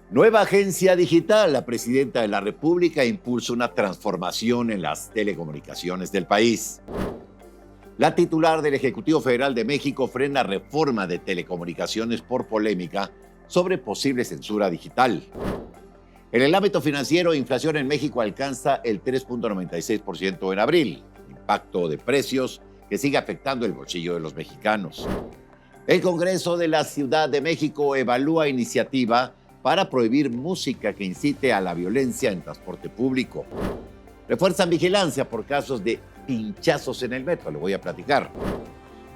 Nueva agencia digital. La presidenta de la República impulsa una transformación en las telecomunicaciones del país. La titular del Ejecutivo Federal de México frena reforma de telecomunicaciones por polémica sobre posible censura digital. En el ámbito financiero, inflación en México alcanza el 3.96% en abril. Impacto de precios que sigue afectando el bolsillo de los mexicanos. El Congreso de la Ciudad de México evalúa iniciativa para prohibir música que incite a la violencia en transporte público. Refuerzan vigilancia por casos de pinchazos en el metro, le voy a platicar.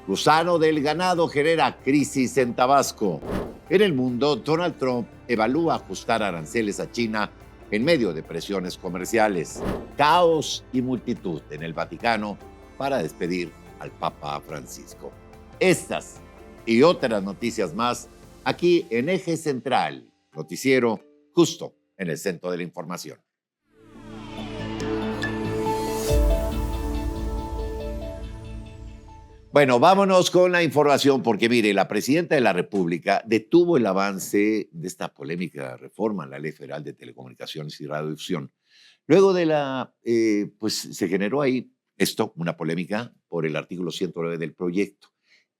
Gusano del ganado genera crisis en Tabasco. En el mundo, Donald Trump evalúa ajustar aranceles a China en medio de presiones comerciales. Caos y multitud en el Vaticano para despedir al Papa Francisco. Estas y otras noticias más aquí en Eje Central, noticiero justo en el centro de la información. Bueno, vámonos con la información porque mire, la presidenta de la República detuvo el avance de esta polémica reforma a la Ley Federal de Telecomunicaciones y Radiodifusión. Luego de pues se generó ahí una polémica por el artículo 109 del proyecto.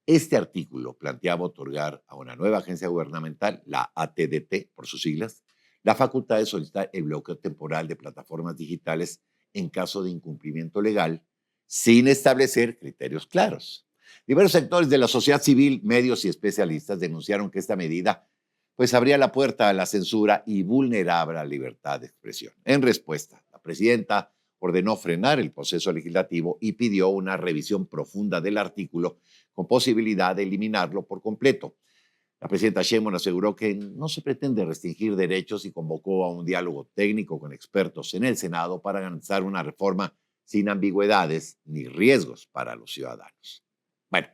Este artículo planteaba otorgar a una nueva agencia gubernamental, la ATDT por sus siglas, la facultad de solicitar el bloqueo temporal de plataformas digitales en caso de incumplimiento legal, sin establecer criterios claros. Diversos sectores de la sociedad civil, medios y especialistas denunciaron que esta medida pues abría la puerta a la censura y vulneraba la libertad de expresión. En respuesta, la presidenta ordenó frenar el proceso legislativo y pidió una revisión profunda del artículo con posibilidad de eliminarlo por completo. La presidenta Sheinbaum aseguró que no se pretende restringir derechos y convocó a un diálogo técnico con expertos en el Senado para garantizar una reforma sin ambigüedades ni riesgos para los ciudadanos. Bueno,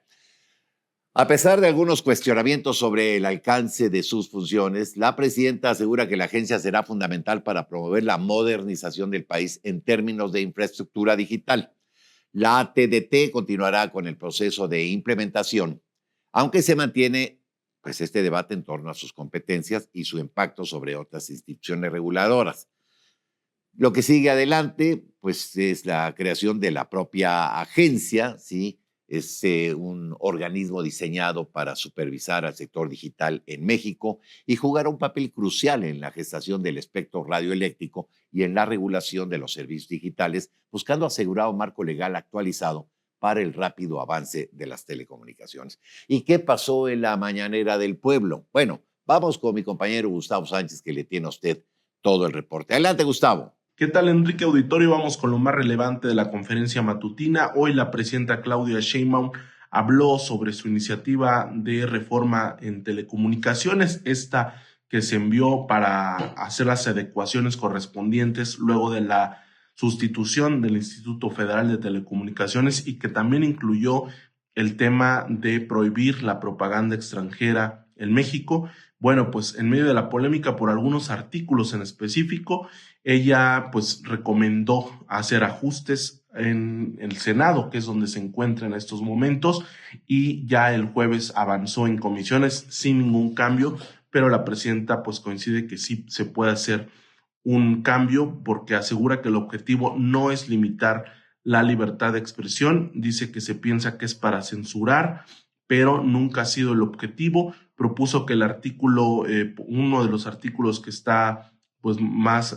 a pesar de algunos cuestionamientos sobre el alcance de sus funciones, la presidenta asegura que la agencia será fundamental para promover la modernización del país en términos de infraestructura digital. La ATDT continuará con el proceso de implementación, aunque se mantiene pues, este debate en torno a sus competencias y su impacto sobre otras instituciones reguladoras. Lo que sigue adelante pues, es la creación de la propia agencia, ¿sí? Es un organismo diseñado para supervisar al sector digital en México y jugará un papel crucial en la gestación del espectro radioeléctrico y en la regulación de los servicios digitales, buscando asegurar un marco legal actualizado para el rápido avance de las telecomunicaciones. ¿Y qué pasó en la mañanera del pueblo? Bueno, vamos con mi compañero Gustavo Sánchez, que le tiene a usted todo el reporte. Adelante, Gustavo. ¿Qué tal, Enrique Auditorio? Vamos con lo más relevante de la conferencia matutina. Hoy la presidenta Claudia Sheinbaum habló sobre su iniciativa de reforma en telecomunicaciones, esta que se envió para hacer las adecuaciones correspondientes luego de la sustitución del Instituto Federal de Telecomunicaciones y que también incluyó el tema de prohibir la propaganda extranjera en México. Bueno, pues en medio de la polémica por algunos artículos en específico, ella pues recomendó hacer ajustes en el Senado, que es donde se encuentra en estos momentos, y ya el jueves avanzó en comisiones sin ningún cambio, pero la presidenta pues coincide que sí se puede hacer un cambio porque asegura que el objetivo no es limitar la libertad de expresión, dice que se piensa que es para censurar, pero nunca ha sido el objetivo. Propuso que el artículo, uno de los artículos que está pues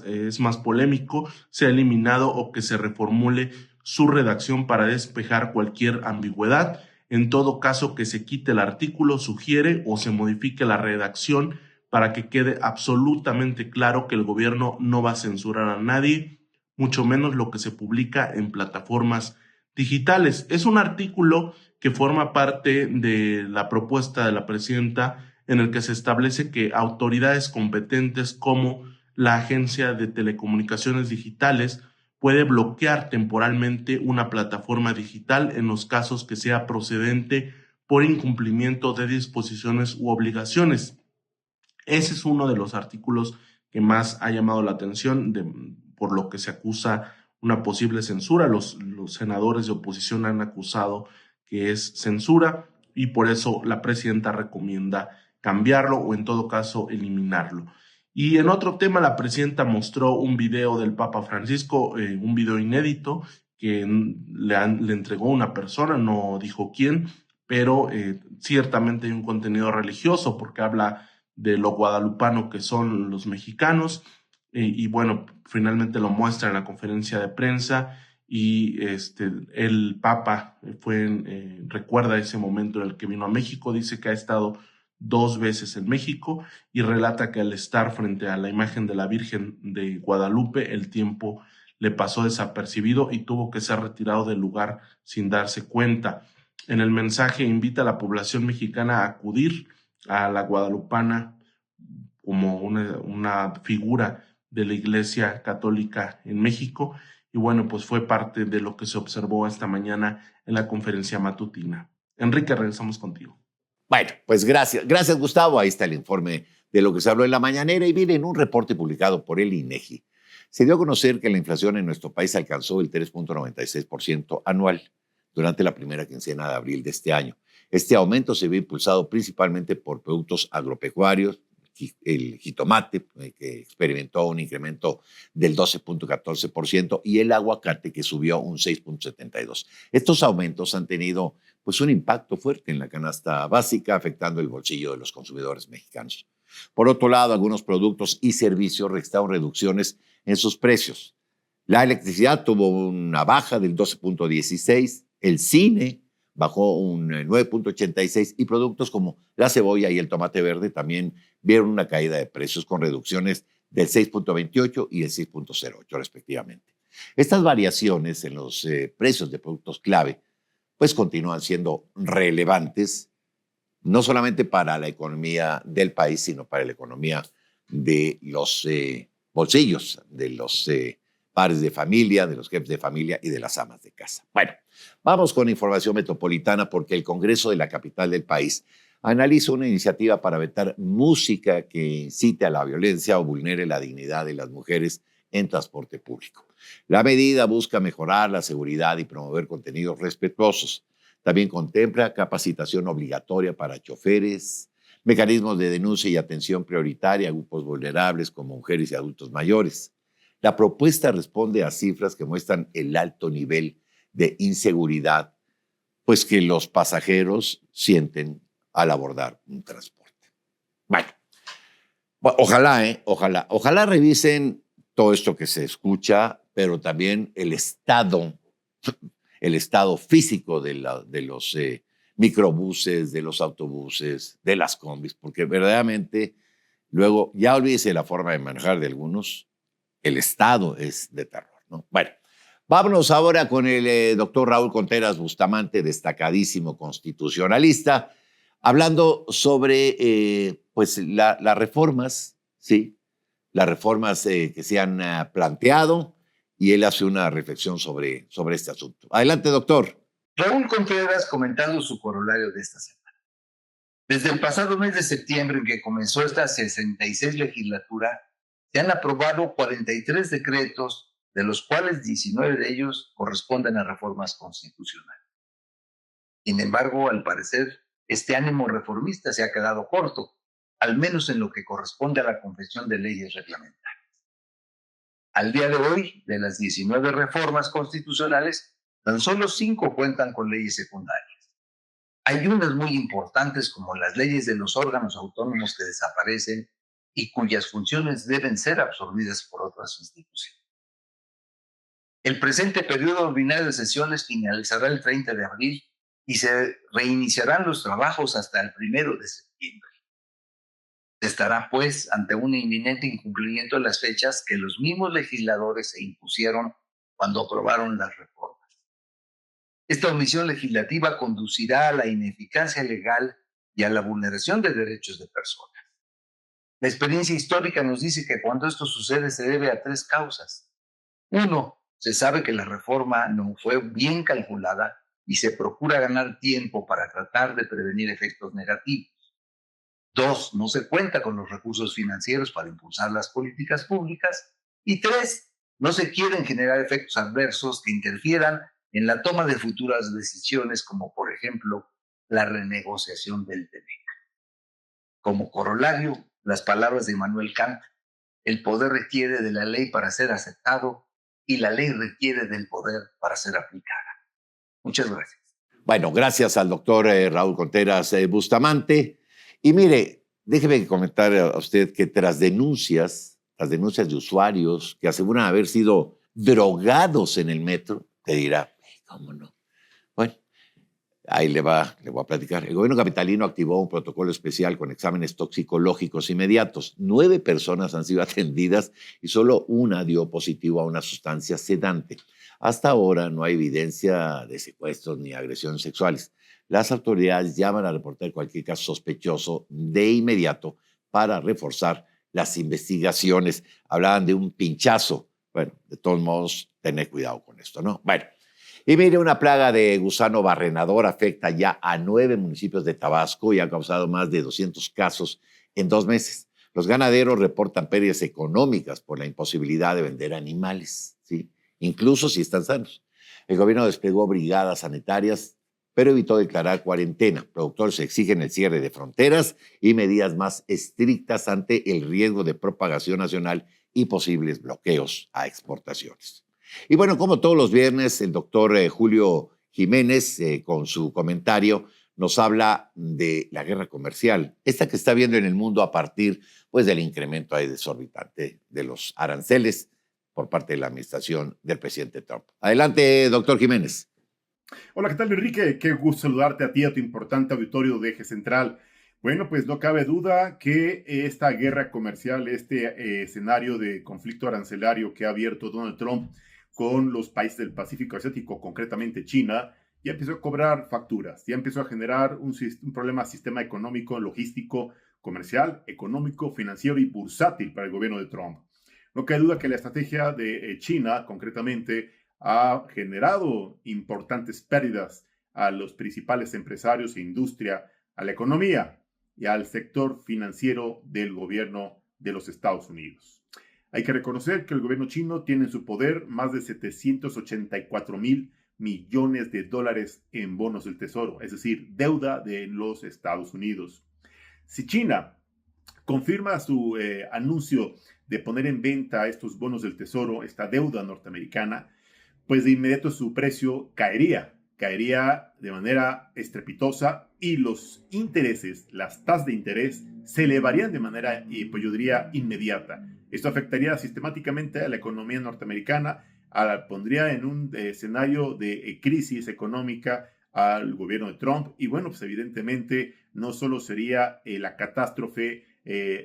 es más polémico, sea eliminado o que se reformule su redacción para despejar cualquier ambigüedad. En todo caso, que se quite el artículo, sugiere, o se modifique la redacción para que quede absolutamente claro que el gobierno no va a censurar a nadie, mucho menos lo que se publica en plataformas digitales. Es un artículo que forma parte de la propuesta de la presidenta en el que se establece que autoridades competentes como la Agencia de Telecomunicaciones Digitales puede bloquear temporalmente una plataforma digital en los casos que sea procedente por incumplimiento de disposiciones u obligaciones. Ese es uno de los artículos que más ha llamado la atención por lo que se acusa una posible censura. Los senadores de oposición han acusado que es censura y por eso la presidenta recomienda cambiarlo o en todo caso eliminarlo. Y en otro tema, la presidenta mostró un video del Papa Francisco, un video inédito que le entregó una persona, no dijo quién, pero ciertamente hay un contenido religioso porque habla de lo guadalupano que son los mexicanos, y bueno, finalmente lo muestra en la conferencia de prensa. Y el Papa recuerda ese momento en el que vino a México, dice que ha estado 2 veces en México y relata que al estar frente a la imagen de la Virgen de Guadalupe, el tiempo le pasó desapercibido y tuvo que ser retirado del lugar sin darse cuenta. En el mensaje invita a la población mexicana a acudir a la guadalupana como una figura de la Iglesia Católica en México. Y bueno, pues fue parte de lo que se observó esta mañana en la conferencia matutina. Enrique, regresamos contigo. Bueno, pues gracias. Gracias, Gustavo. Ahí está el informe de lo que se habló en la mañanera. Y miren, un reporte publicado por el INEGI. Se dio a conocer que la inflación en nuestro país alcanzó el 3.96% anual durante la primera quincena de abril de este año. Este aumento se ve impulsado principalmente por productos agropecuarios, el jitomate, que experimentó un incremento del 12.14%, y el aguacate, que subió un 6.72%. Estos aumentos han tenido pues un impacto fuerte en la canasta básica, afectando el bolsillo de los consumidores mexicanos. Por otro lado, algunos productos y servicios registraron reducciones en sus precios. La electricidad tuvo una baja del 12.16%, el cine bajó un 9.86% y productos como la cebolla y el tomate verde también vieron una caída de precios con reducciones del 6.28% y el 6.08% respectivamente. Estas variaciones en los precios de productos clave pues continúan siendo relevantes, no solamente para la economía del país, sino para la economía de los bolsillos, de los padres de familia, de los jefes de familia y de las amas de casa. Bueno, vamos con información metropolitana porque el Congreso de la capital del país analiza una iniciativa para vetar música que incite a la violencia o vulnere la dignidad de las mujeres en transporte público. La medida busca mejorar la seguridad y promover contenidos respetuosos. También contempla capacitación obligatoria para choferes, mecanismos de denuncia y atención prioritaria a grupos vulnerables como mujeres y adultos mayores. La propuesta responde a cifras que muestran el alto nivel de inseguridad, pues que los pasajeros sienten al abordar un transporte. Bueno, ojalá revisen todo esto que se escucha, pero también el estado físico de los microbuses, de los autobuses, de las combis, porque verdaderamente luego, ya olvídese la forma de manejar de algunos, el estado es de terror, ¿no? Bueno, vámonos ahora con el doctor Raúl Contreras Bustamante, destacadísimo constitucionalista, hablando sobre pues las reformas, ¿sí? Las reformas que se han planteado, y él hace una reflexión sobre este asunto. Adelante, doctor. Raúl Contreras comentando su corolario de esta semana. Desde el pasado mes de septiembre, en que comenzó esta 66 legislatura, se han aprobado 43 decretos, de los cuales 19 de ellos corresponden a reformas constitucionales. Sin embargo, al parecer, este ánimo reformista se ha quedado corto, al menos en lo que corresponde a la confección de leyes reglamentarias. Al día de hoy, de las 19 reformas constitucionales, tan solo 5 cuentan con leyes secundarias. Hay unas muy importantes, como las leyes de los órganos autónomos, que desaparecen y cuyas funciones deben ser absorbidas por otras instituciones. El presente periodo ordinario de sesiones finalizará el 30 de abril y se reiniciarán los trabajos hasta el 1 de septiembre. Se estará, pues, ante un inminente incumplimiento de las fechas que los mismos legisladores se impusieron cuando aprobaron las reformas. Esta omisión legislativa conducirá a la ineficacia legal y a la vulneración de derechos de personas. La experiencia histórica nos dice que cuando esto sucede se debe a 3 causas. 1, se sabe que la reforma no fue bien calculada y se procura ganar tiempo para tratar de prevenir efectos negativos. 2, no se cuenta con los recursos financieros para impulsar las políticas públicas. Y 3, no se quieren generar efectos adversos que interfieran en la toma de futuras decisiones, como por ejemplo la renegociación del TEMEC. Como corolario, las palabras de Immanuel Kant El poder requiere de la ley para ser aceptado y la ley requiere del poder para ser aplicada. Muchas gracias. Bueno, gracias al doctor Raúl Conteras Bustamante. Y mire, déjeme comentar a usted que tras las denuncias de usuarios que aseguran haber sido drogados en el metro, te dirá, ¿cómo no? Bueno, ahí le voy a platicar. El gobierno capitalino activó un protocolo especial con exámenes toxicológicos inmediatos. 9 personas han sido atendidas y solo una dio positivo a una sustancia sedante. Hasta ahora no hay evidencia de secuestros ni agresiones sexuales. Las autoridades llaman a reportar cualquier caso sospechoso de inmediato para reforzar las investigaciones. Hablaban de un pinchazo. Bueno, de todos modos, tener cuidado con esto, ¿no? Bueno, y mire, una plaga de gusano barrenador afecta ya a 9 municipios de Tabasco y ha causado más de 200 casos en 2 meses. Los ganaderos reportan pérdidas económicas por la imposibilidad de vender animales, ¿sí? Incluso si están sanos. El gobierno desplegó brigadas sanitarias, pero evitó declarar cuarentena. Productores exigen el cierre de fronteras y medidas más estrictas ante el riesgo de propagación nacional y posibles bloqueos a exportaciones. Y bueno, como todos los viernes, el doctor Julio Jiménez, con su comentario, nos habla de la guerra comercial, esta que está viendo en el mundo a partir pues, del incremento desorbitante de los aranceles por parte de la administración del presidente Trump. Adelante, doctor Jiménez. Hola, ¿qué tal, Enrique? Qué gusto saludarte a ti, a tu importante auditorio de Eje Central. Bueno, pues no cabe duda que esta guerra comercial, este escenario de conflicto arancelario que ha abierto Donald Trump con los países del Pacífico Asiático, concretamente China, ya empezó a cobrar facturas, ya empezó a generar un problema sistema económico, logístico, comercial, económico, financiero y bursátil para el gobierno de Trump. No cabe duda que la estrategia de China, concretamente, ha generado importantes pérdidas a los principales empresarios e industria, a la economía y al sector financiero del gobierno de los Estados Unidos. Hay que reconocer que el gobierno chino tiene en su poder más de 784,000 millones de dólares en bonos del tesoro, es decir, deuda de los Estados Unidos. Si China confirma su anuncio de poner en venta estos bonos del tesoro, esta deuda norteamericana, pues de inmediato su precio caería de manera estrepitosa y los intereses, las tasas de interés, se elevarían de manera, pues yo diría, inmediata. Esto afectaría sistemáticamente a la economía norteamericana, pondría en un escenario de crisis económica al gobierno de Trump y bueno, pues evidentemente no solo sería la catástrofe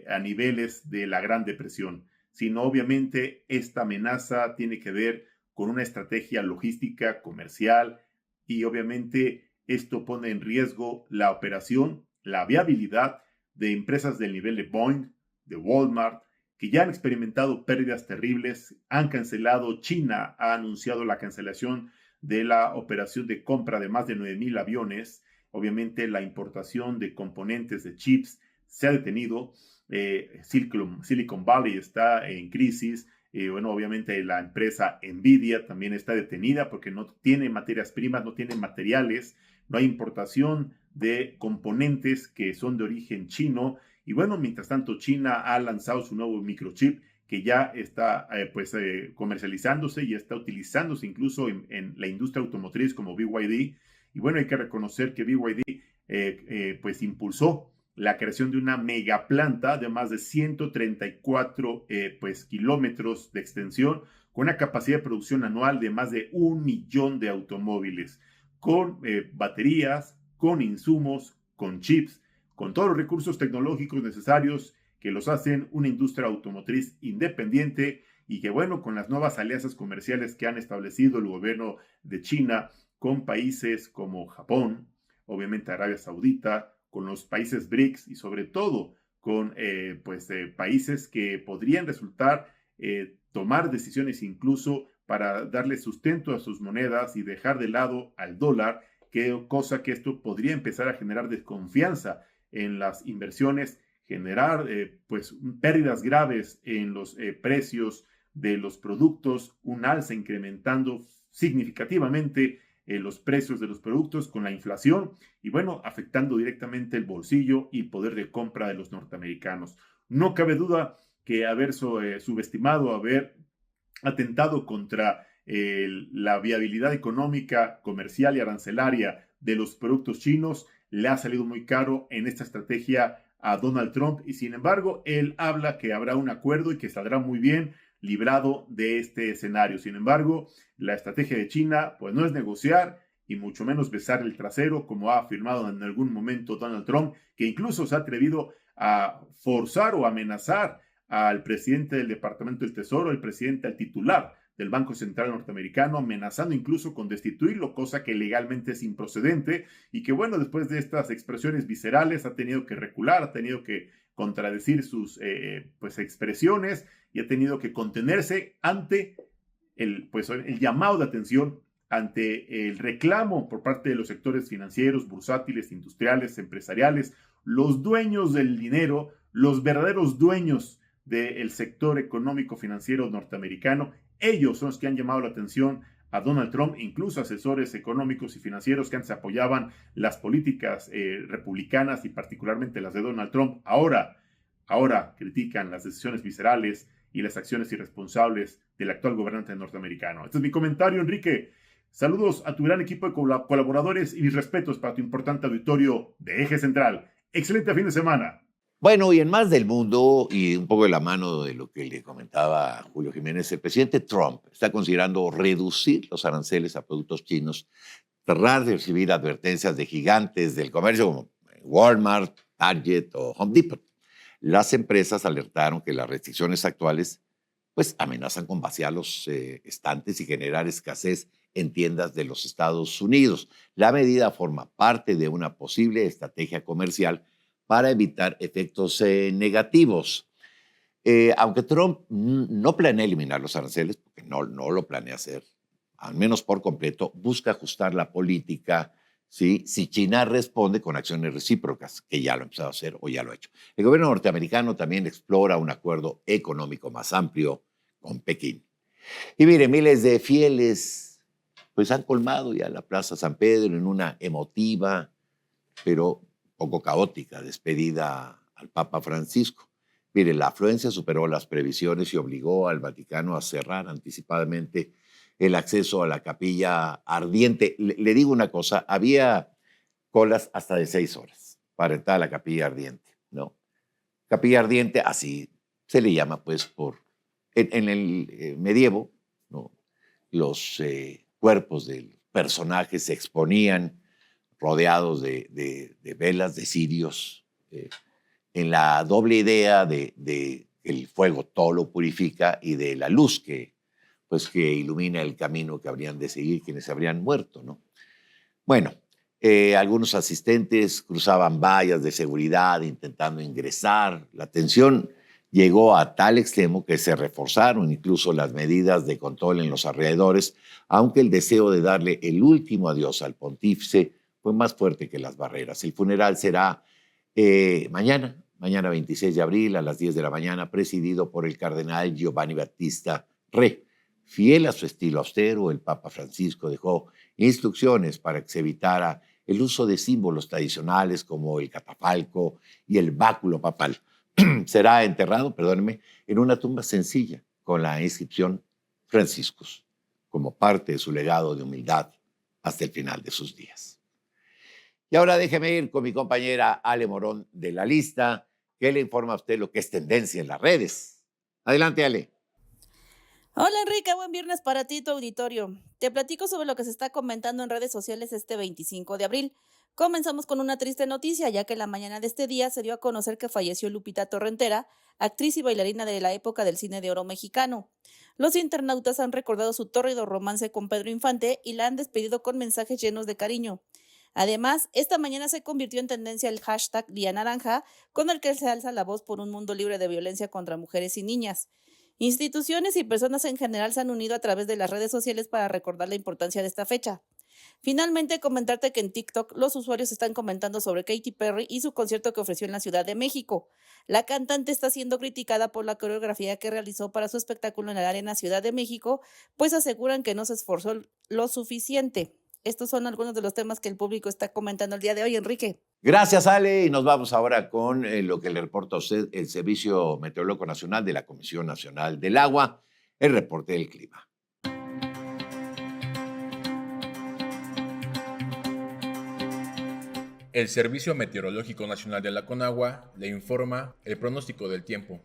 a niveles de la Gran Depresión, sino obviamente esta amenaza tiene que ver con una estrategia logística, comercial, y obviamente esto pone en riesgo la operación, la viabilidad de empresas del nivel de Boeing, de Walmart, que ya han experimentado pérdidas terribles, han cancelado, China ha anunciado la cancelación de la operación de compra de más de 9,000 aviones, obviamente la importación de componentes de chips se ha detenido, Silicon Valley está en crisis, bueno, obviamente la empresa Nvidia también está detenida porque no tiene materias primas, no tiene materiales, no hay importación de componentes que son de origen chino. Y bueno, mientras tanto, China ha lanzado su nuevo microchip que ya está comercializándose y está utilizándose incluso en la industria automotriz como BYD. Y bueno, hay que reconocer que BYD pues impulsó la creación de una megaplanta de más de 134 kilómetros de extensión, con una capacidad de producción anual de más de 1 millón de automóviles, con baterías, con insumos, con chips, con todos los recursos tecnológicos necesarios que los hacen una industria automotriz independiente y que, bueno, con las nuevas alianzas comerciales que han establecido el gobierno de China con países como Japón, obviamente Arabia Saudita, con los países BRICS y sobre todo con países que podrían resultar tomar decisiones incluso para darle sustento a sus monedas y dejar de lado al dólar, cosa que esto podría empezar a generar desconfianza en las inversiones, generar pérdidas graves en los precios de los productos, un alza incrementando significativamente los precios de los productos con la inflación y bueno, afectando directamente el bolsillo y poder de compra de los norteamericanos. No cabe duda que haber subestimado, haber atentado contra la viabilidad económica, comercial y arancelaria de los productos chinos, le ha salido muy caro en esta estrategia a Donald Trump, y sin embargo él habla que habrá un acuerdo y que saldrá muy bien librado de este escenario. Sin embargo, la estrategia de China pues no es negociar y mucho menos besar el trasero, como ha afirmado en algún momento Donald Trump, que incluso se ha atrevido a forzar o amenazar al presidente del Departamento del Tesoro, al titular del Banco Central norteamericano, amenazando incluso con destituirlo, cosa que legalmente es improcedente, y que bueno, después de estas expresiones viscerales ha tenido que recular, ha tenido que contradecir sus expresiones y ha tenido que contenerse ante el llamado de atención, ante el reclamo por parte de los sectores financieros, bursátiles, industriales, empresariales, los dueños del dinero, los verdaderos dueños del sector económico financiero norteamericano. Ellos son los que han llamado la atención a Donald Trump, incluso asesores económicos y financieros que antes apoyaban las políticas republicanas y particularmente las de Donald Trump. Ahora critican las decisiones viscerales y las acciones irresponsables del actual gobernante norteamericano. Este es mi comentario, Enrique. Saludos a tu gran equipo de colaboradores y mis respetos para tu importante auditorio de Eje Central. Excelente fin de semana. Bueno, y en más del mundo, y un poco de la mano de lo que le comentaba Julio Jiménez, el presidente Trump está considerando reducir los aranceles a productos chinos tras recibir advertencias de gigantes del comercio como Walmart, Target o Home Depot. Las empresas alertaron que las restricciones actuales pues, amenazan con vaciar los estantes y generar escasez en tiendas de los Estados Unidos. La medida forma parte de una posible estrategia comercial para evitar efectos negativos. Aunque Trump no planea eliminar los aranceles, porque no lo planea hacer, al menos por completo, busca ajustar la política, ¿sí? Si China responde con acciones recíprocas, que ya lo ha empezado a hacer o ya lo ha hecho. El gobierno norteamericano también explora un acuerdo económico más amplio con Pekín. Y mire, miles de fieles pues han colmado ya la Plaza San Pedro en una emotiva, pero poco caótica despedida al Papa Francisco. Mire, la afluencia superó las previsiones y obligó al Vaticano a cerrar anticipadamente el acceso a la capilla ardiente. Le digo una cosa, había colas hasta de 6 horas para entrar a la capilla ardiente, ¿no? Capilla ardiente, así se le llama, pues, en el medievo, ¿no? Los cuerpos del personaje se exponían rodeados de velas, de cirios, en la doble idea de el fuego todo lo purifica y de la luz que ilumina el camino que habrían de seguir quienes habrían muerto, ¿no? Bueno, algunos asistentes cruzaban vallas de seguridad intentando ingresar. La tensión llegó a tal extremo que se reforzaron incluso las medidas de control en los alrededores, aunque el deseo de darle el último adiós al pontífice fue más fuerte que las barreras. El funeral será mañana 26 de abril a las 10 de la mañana, presidido por el cardenal Giovanni Battista Re. Fiel a su estilo austero, el Papa Francisco dejó instrucciones para que se evitara el uso de símbolos tradicionales como el catafalco y el báculo papal. Será enterrado, en una tumba sencilla con la inscripción Franciscus, como parte de su legado de humildad hasta el final de sus días. Y ahora déjeme ir con mi compañera Ale Morón de La Lista, que le informa a usted lo que es tendencia en las redes. Adelante, Ale. Hola Enrique, buen viernes para ti y tu auditorio. Te platico sobre lo que se está comentando en redes sociales este 25 de abril. Comenzamos con una triste noticia, ya que la mañana de este día se dio a conocer que falleció Lupita Torrentera, actriz y bailarina de la época del cine de oro mexicano. Los internautas han recordado su tórrido romance con Pedro Infante y la han despedido con mensajes llenos de cariño. Además, esta mañana se convirtió en tendencia el hashtag Día Naranja, con el que se alza la voz por un mundo libre de violencia contra mujeres y niñas. Instituciones y personas en general se han unido a través de las redes sociales para recordar la importancia de esta fecha. Finalmente, comentarte que en TikTok los usuarios están comentando sobre Katy Perry y su concierto que ofreció en la Ciudad de México. La cantante está siendo criticada por la coreografía que realizó para su espectáculo en la Arena Ciudad de México, pues aseguran que no se esforzó lo suficiente. Estos son algunos de los temas que el público está comentando el día de hoy, Enrique. Gracias, Ale. Y nos vamos ahora con lo que le reporta a usted el Servicio Meteorológico Nacional de la Comisión Nacional del Agua, el reporte del clima. El Servicio Meteorológico Nacional de la Conagua le informa el pronóstico del tiempo.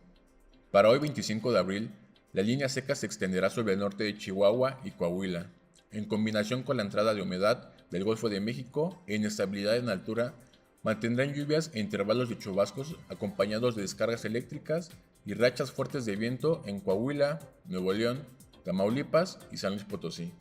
Para hoy 25 de abril, la línea seca se extenderá sobre el norte de Chihuahua y Coahuila, en combinación con la entrada de humedad del Golfo de México e inestabilidad en altura, mantendrán lluvias e intervalos de chubascos acompañados de descargas eléctricas y rachas fuertes de viento en Coahuila, Nuevo León, Tamaulipas y San Luis Potosí.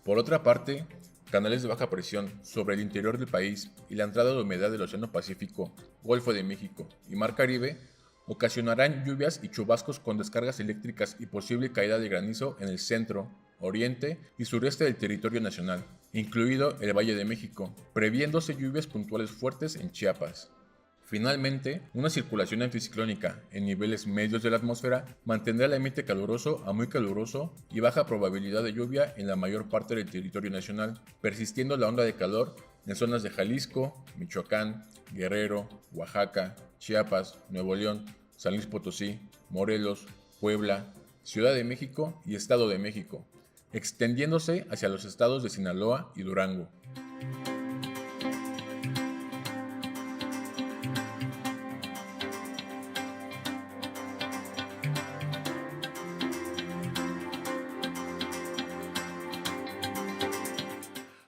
Por otra parte, canales de baja presión sobre el interior del país y la entrada de humedad del Océano Pacífico, Golfo de México y Mar Caribe ocasionarán lluvias y chubascos con descargas eléctricas y posible caída de granizo en el centro, oriente y sureste del territorio nacional, incluido el Valle de México, previéndose lluvias puntuales fuertes en Chiapas. Finalmente, una circulación anticiclónica en niveles medios de la atmósfera mantendrá el ambiente caluroso a muy caluroso y baja probabilidad de lluvia en la mayor parte del territorio nacional, persistiendo la onda de calor en zonas de Jalisco, Michoacán, Guerrero, Oaxaca, Chiapas, Nuevo León, San Luis Potosí, Morelos, Puebla, Ciudad de México y Estado de México, extendiéndose hacia los estados de Sinaloa y Durango.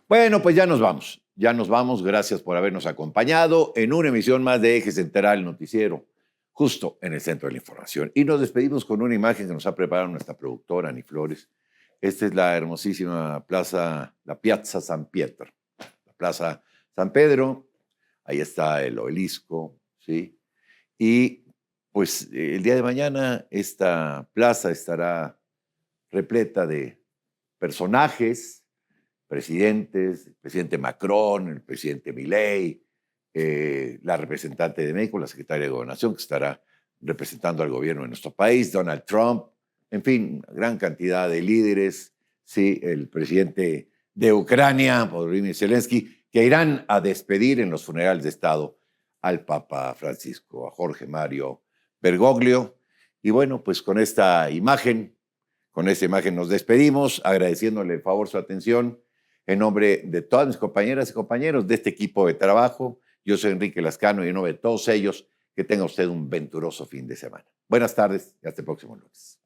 Bueno, pues ya nos vamos. Ya nos vamos. Gracias por habernos acompañado en una emisión más de Eje Central Noticiero, justo en el centro de la información. Y nos despedimos con una imagen que nos ha preparado nuestra productora, Ani Flores. Esta es la hermosísima plaza, la Piazza San Pietro, la Plaza San Pedro. Ahí está el obelisco, ¿sí? Y pues el día de mañana esta plaza estará repleta de personajes, presidentes, el presidente Macron, el presidente Milei, la representante de México, la secretaria de Gobernación, que estará representando al gobierno de nuestro país, Donald Trump, en fin, gran cantidad de líderes, sí, el presidente de Ucrania, Volodymyr Zelensky, que irán a despedir en los funerales de Estado al Papa Francisco, a Jorge Mario Bergoglio. Y bueno, pues con esta imagen nos despedimos, agradeciéndole el favor su atención. En nombre de todas mis compañeras y compañeros de este equipo de trabajo, yo soy Enrique Lascano y en nombre de todos ellos, que tenga usted un venturoso fin de semana. Buenas tardes y hasta el próximo lunes.